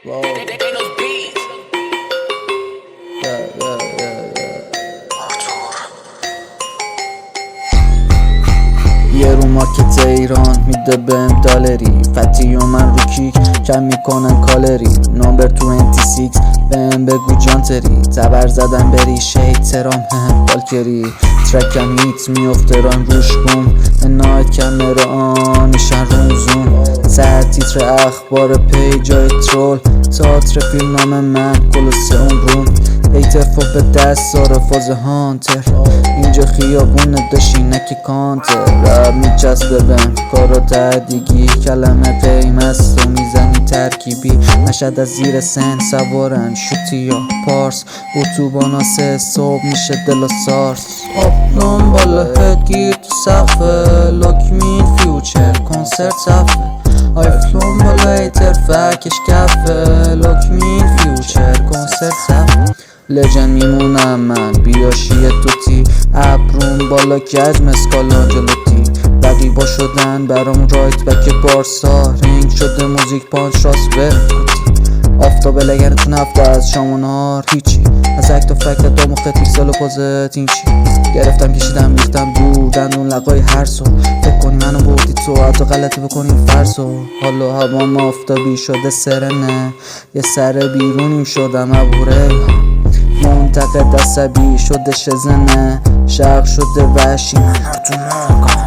Whoa. Yeah. یه رو مارکت ایران میده بهم دالری، فتی و من رو کیک کم میکنم کالری. نامبر 26 بهم بگو جانتری، تبر زدم بری شیطرام بالکری. ترکم هیت میفته ران روش بوم، نایت کمره آنشن روم زوم. سر تیتر اخبار پیجای ترول، تاتر فیلم نام من کلوسه اون روم. ایتفا به دست داره فاز هانتر، اینجا خیابونه داشینکی کانتر. رب میچسبه بهم کارا تعدیگی، کلمه قیمست و میزنی ترکیبی. نشد از زیر سن سوارن شوتی یا پارس، اتوبانا سه صبح میشه دل و سارس. آبلون بالا هدگیر تو صفه، لاکمین فیوچر کنسرت صفه. آیفلون بالا ایتر فکش کفه، لاکمین فیوچر کنسرت صفه. لجن میمونم من بیاشی توتی، ابرون بالا کج مسکالا جلوتی. رقیبا شدن برام رایت بک بارسا، رنگ شده موزیک پانچ راست برکوتی. آفتاب لگرتون هفته از شام و نهار هیچی، از اکت و فکت دام و خط پیکسل و پازت این چی. گرفتم کشیدم ریختم دور دندون لقای هر سو. فکر کنی منو بردی تو حتی غلطی بکنیم فرسو. حالا هوام آفتابی شده سرنه، یه سر بیرونیم شدم عبوره. منتقد عصبی شده شزنه، شرق شده وحشی من تو ناگاه.